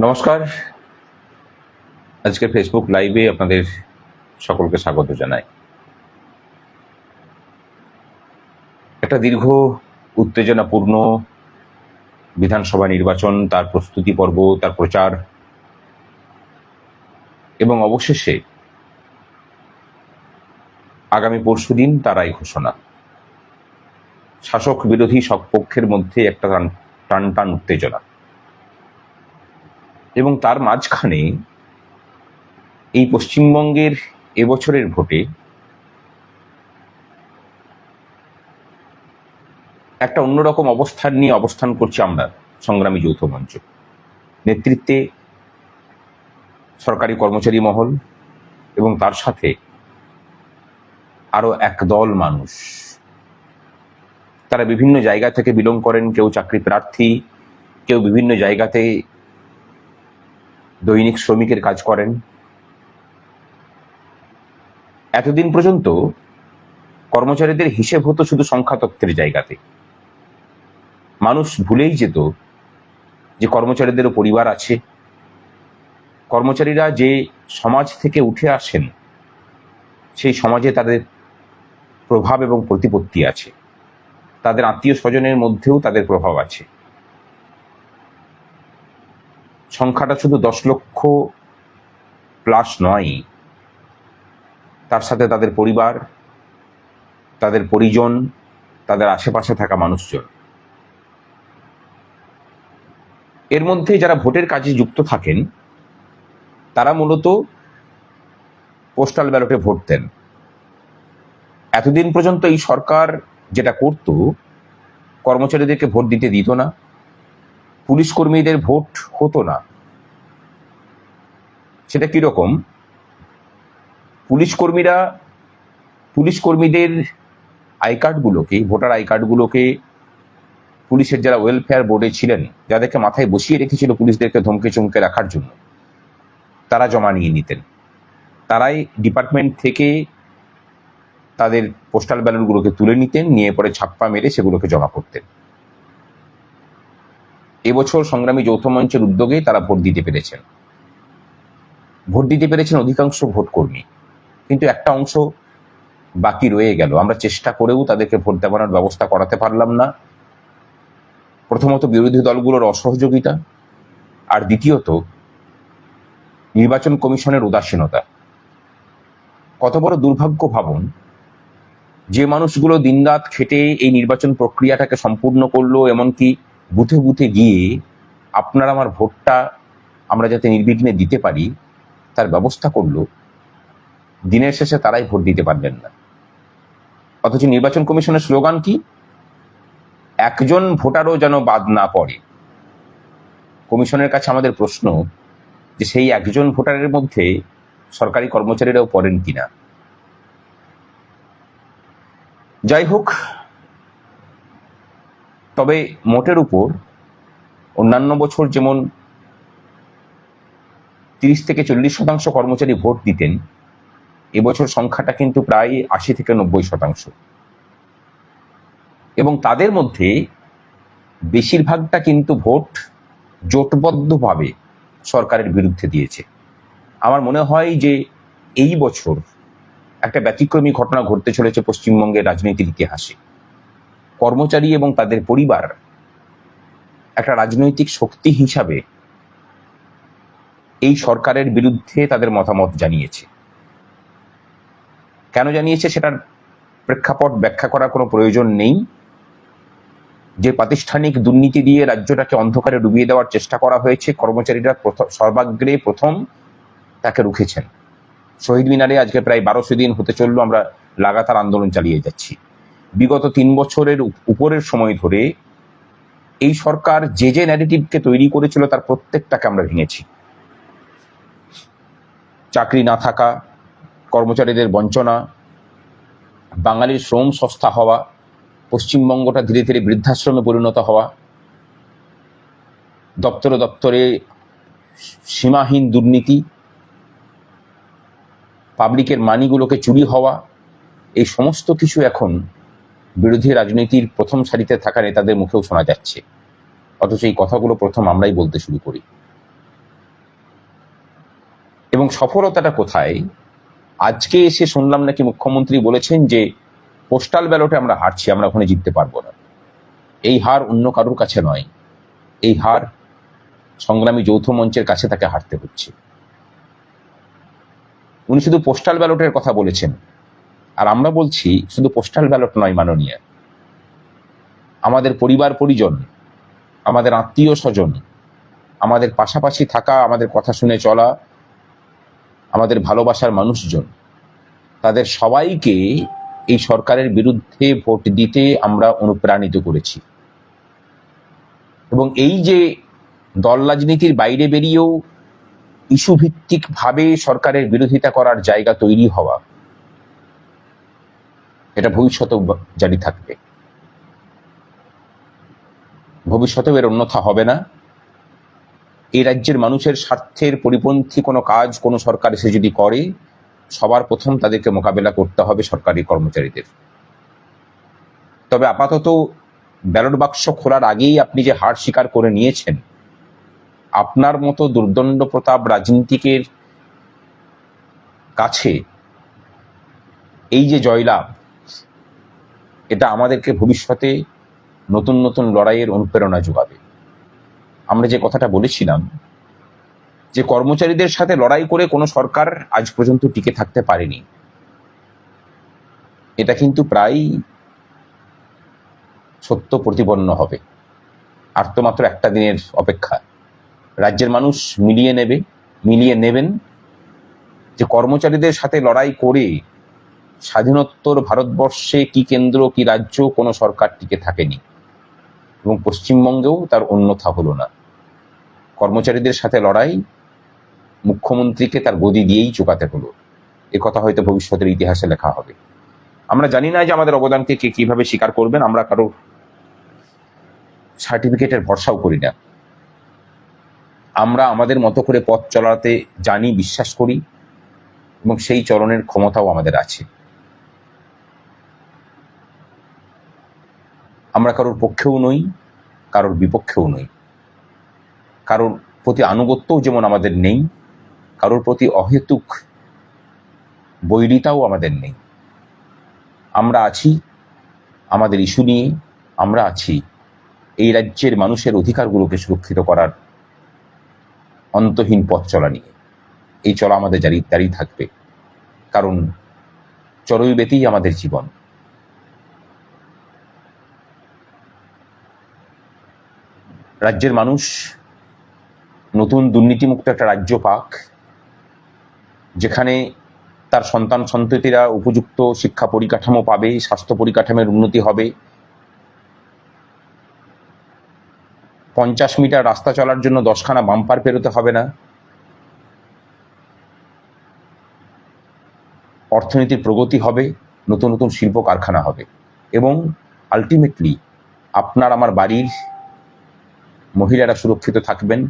নমস্কার। আজকে ফেসবুক লাইভে আপনাদের সকলকে স্বাগত জানাই। একটা দীর্ঘ উত্তেজনাপূর্ণ বিধানসভা নির্বাচন, তার প্রস্তুতি পর্ব, তার প্রচার এবং অবশেষে আগামী পরশুদিন তার রায় ঘোষণা। শাসক বিরোধী সব পক্ষের মধ্যে একটা টান টান উত্তেজনা, এবং তার মাঝখানে এই পশ্চিমবঙ্গের এবছরের ভোটে একটা অন্যরকম অবস্থান নিয়ে অবস্থান করছি আমরা সংগ্রামী যৌথ মঞ্চ। নেতৃত্বে সরকারি কর্মচারী মহল এবং তার সাথে আরো একদল মানুষ। তারা বিভিন্ন জায়গা থেকে বিলং করেন, কেউ চাকরি প্রার্থী, কেউ বিভিন্ন জায়গাতে দৈনিক শ্রমিকের কাজ করেন। এতদিন পর্যন্ত কর্মচারীদের হিসেব হতো শুধু সংখ্যা তথ্যের জায়গাতে। মানুষ ভুলেই যেত যে কর্মচারীদেরও পরিবার আছে। কর্মচারীরা যে সমাজ থেকে উঠে আসেন, সেই সমাজে তাদের প্রভাব এবং প্রতিপত্তি আছে। তাদের আত্মীয় স্বজনের মধ্যেও তাদের প্রভাব আছে। সংখ্যাটা শুধু 10 লক্ষ প্লাস নয়, তার সাথে তাদের পরিবার, তাদের পরিজন, তাদের আশেপাশে থাকা মানুষজন। এর মধ্যে যারা ভোটের কাজে যুক্ত থাকেন তারা মূলত পোস্টাল ব্যালটে ভোট দেন। এতদিন পর্যন্ত এই সরকার যেটা করত, কর্মচারীদেরকে ভোট দিতে দিত না, পুলিশ কর্মীদের ভোট হতো না। সেটা কিরকম? পুলিশ কর্মীদের আই কার্ডগুলোকে, ভোটার আই কার্ডগুলোকে পুলিশের যারা ওয়েলফেয়ার বোর্ডে ছিলেন, যাদেরকে মাথায় বসিয়ে রেখেছিল পুলিশদেরকে ধমকে চমকে রাখার জন্য, তারা জমা নিয়ে নিতেন। তারাই ডিপার্টমেন্ট থেকে তাদের পোস্টাল ব্যালটগুলোকে তুলে নিতেন, নিয়ে পরে ছাপ্পা মেরে সেগুলোকে জমা করতেন। এবছর সংগ্রামী যৌথ মঞ্চের উদ্যোগে তারা ভোট দিতে পেরেছেন অধিকাংশ ভোট কর্মী, কিন্তু একটা অংশ বাকি রয়ে গেল। আমরা চেষ্টা করেও তাদেরকে ভোট দেওয়ানোর ব্যবস্থা করাতে পারলাম না। প্রথমত বিরোধী দলগুলোর অসহযোগিতা, আর দ্বিতীয়ত নির্বাচন কমিশনের উদাসীনতা। কত বড় দুর্ভাগ্য ভাবুন, যে মানুষগুলো দিনরাত খেটে এই নির্বাচন প্রক্রিয়াটাকে সম্পূর্ণ করলো, এমনকি বুথে বুথে গিয়ে আপনার আমার ভোটটা আমরা যাতে নির্বিঘ্নে দিতে পারি তার ব্যবস্থা করলো, দিনের শেষে তারাই ভোট দিতে পারলেন না। অথচ নির্বাচন কমিশনের স্লোগান কি? একজন ভোটারও যেন বাদ না পড়ে। কমিশনের কাছে আমাদের প্রশ্ন যে সেই একজন ভোটারের মধ্যে সরকারি কর্মচারীরাও পড়েন কিনা। যাই হোক, তবে মোটের উপর অন্যান্য বছর যেমন 30 থেকে 40% কর্মচারী ভোট দিতেন, এবছর সংখ্যাটা কিন্তু প্রায় 80 থেকে 90%। এবং তাদের মধ্যে বেশিরভাগটা কিন্তু ভোট জোটবদ্ধভাবে সরকারের বিরুদ্ধে দিয়েছে। আমার মনে হয় যে এই বছর একটা ব্যতিক্রমী ঘটনা ঘটতে চলেছে পশ্চিমবঙ্গের রাজনীতির ইতিহাসে। কর্মচারী এবং তাদের পরিবার একটা রাজনৈতিক শক্তি হিসাবে এই সরকারের বিরুদ্ধে তাদের মতামত জানিয়েছে। কেন জানিয়েছে সেটার প্রেক্ষাপট ব্যাখ্যা করার কোনো প্রয়োজন নেই। যে প্রাতিষ্ঠানিক দুর্নীতি দিয়ে রাজ্যটাকে অন্ধকারে ডুবিয়ে দেওয়ার চেষ্টা করা হয়েছে, কর্মচারীরা সর্বাগ্রে প্রথম তাকে রুখেছেন। শহীদ মিনারে আজকে প্রায় 1200 দিন হতে চললো আমরা লাগাতার আন্দোলন চালিয়ে যাচ্ছি। বিগত 3 বছরের উপরের সময় ধরে এই সরকার যে ন্যারেটিভকে তৈরি করেছিল তার প্রত্যেকটাকে আমরা ভেঙেছি। চাকরি না থাকা, কর্মচারীদের বঞ্চনা, বাঙালির শ্রম সস্তা হওয়া, পশ্চিমবঙ্গটা ধীরে ধীরে বৃদ্ধাশ্রমে পরিণত হওয়া, দপ্তরে দপ্তরে সীমাহীন দুর্নীতি, পাবলিকের মানিগুলোকে চুরি হওয়া, এই সমস্ত কিছু এখন বিরোধী রাজনীতির প্রথম সারিতে থাকা নেতাদের মুখেও শোনা যাচ্ছে। অথচ এই কথাগুলো প্রথম আমরাই বলতে শুরু করি। এবং সফলতাটা কোথায়? আজকে এসে শুনলাম নাকি মুখ্যমন্ত্রী বলেছেন যে পোস্টাল ব্যালটে আমরা হারছি, আমরা ওখানে জিততে পারবো না। এই হার অন্য কারোর কাছে নয়, এই হার সংগ্রামী যৌথ মঞ্চের কাছে তাকে হারতে হচ্ছে। উনি শুধু পোস্টাল ব্যালটের কথা বলেছেন, আর আমরা বলছি শুধু পোস্টাল ব্যালট নয় মাননীয়, আমাদের পরিবার পরিজন, আমাদের আত্মীয় স্বজন, আমাদের পাশাপাশি থাকা, আমাদের কথা শুনে চলা, আমাদের ভালোবাসার মানুষজন, তাদের সবাইকে এই সরকারের বিরুদ্ধে ভোট দিতে আমরা অনুপ্রাণিত করেছি। এবং এই যে দল রাজনীতির বাইরে বেরিয়েও ইস্যু ভিত্তিক ভাবে সরকারের বিরোধিতা করার জায়গা তৈরি হওয়া, এটা ভবিষ্যতেও জারি থাকবে, ভবিষ্যতেও এর অন্যথা হবে না। এই রাজ্যের মানুষের স্বার্থের পরিপন্থী কোনো কাজ কোনো সরকার এসে যদি করে, সবার প্রথম তাদেরকে মোকাবেলা করতে হবে সরকারি কর্মচারীদের। তবে আপাতত ব্যালট বাক্স খোলার আগেই আপনি যে হার স্বীকার করে নিয়েছেন, আপনার মতো দুর্দণ্ড প্রতাপ রাজনীতিকের কাছে এই যে জয়লাভ, এটা আমাদেরকে ভবিষ্যতে নতুন নতুন লড়াইয়ের অনুপ্রেরণা যোগাবে। আমরা যে কথাটা বলেছিলাম যে কর্মচারীদের সাথে লড়াই করে কোনো সরকার আজ পর্যন্ত টিকে থাকতে পারেনি, এটা কিন্তু প্রায় সত্য প্রতিপন্ন হবে। আর তো মাত্র একটা দিনের অপেক্ষা। রাজ্যের মানুষ মিলিয়ে নেবেন যে কর্মচারীদের সাথে লড়াই করে স্বাধীনোত্তর ভারতবর্ষে কি কেন্দ্র কি রাজ্য কোনো সরকার টিকে থাকেনি, এবং পশ্চিমবঙ্গেও তার অন্যথা হলো না। কর্মচারীদের সাথে লড়াই মুখ্যমন্ত্রীকে তার গদি দিয়েই চুকাতে হলো। এ কথা হয়তো ভবিষ্যতের ইতিহাসে লেখা হবে। আমরা জানি না যে আমাদের অবদানকে কে কিভাবে স্বীকার করবেন, আমরা কারো সার্টিফিকেটের ভরসাও করি না। আমরা আমাদের মতো করে পথ চলাতে জানি, বিশ্বাস করি, এবং সেই চলনের ক্ষমতাও আমাদের আছে। আমরা কারোর পক্ষেও নই, কারোর বিপক্ষেও নই, কারোর প্রতি আনুগত্যও যেমন আমাদের নেই, কারোর প্রতি অহেতুক বৈরিতাও আমাদের নেই। আমরা আছি আমাদের ইস্যু নিয়ে, আমরা আছি এই রাজ্যের মানুষের অধিকারগুলোকে সুরক্ষিত করার অন্তহীন পথ চলা নিয়ে। এই চলা আমাদের জারি থাকবে, কারণ চরৈবেতেই আমাদের জীবন। রাজ্যের মানুষ নতুন দুর্নীতিমুক্ত একটা রাজ্য পাক, যেখানে তার সন্তান সন্ততিরা উপযুক্ত শিক্ষা পরিকাঠামো পাবে, স্বাস্থ্য পরিকাঠামোর উন্নতি হবে, 50 মিটার রাস্তা চলার জন্য 10খানা বাম্পার পেরোতে হবে না, অর্থনীতির প্রগতি হবে, নতুন নতুন শিল্প কারখানা হবে, এবং আলটিমেটলি আপনার আমার বাড়ির মহিলারা সুরক্ষিত থাকবেন।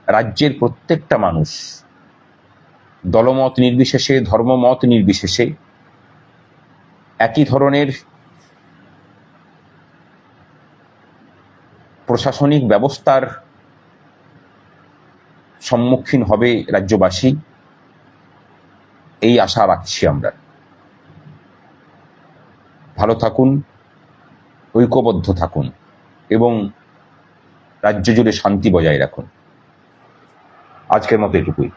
রাজ্যের প্রত্যেকটা মানুষ দলমত নির্বিশেষে, ধর্মমত নির্বিশেষে একই ধরনের প্রশাসনিক ব্যবস্থার সম্মুখীন হবে রাজ্যবাসী, এই আশা রাখছি আমরা। ভালো থাকুন, ঐক্যবদ্ধ থাকুন, এবং রাজ্য জুড়ে শান্তি বজায় রাখুন। আজকের মতো এটুকুই।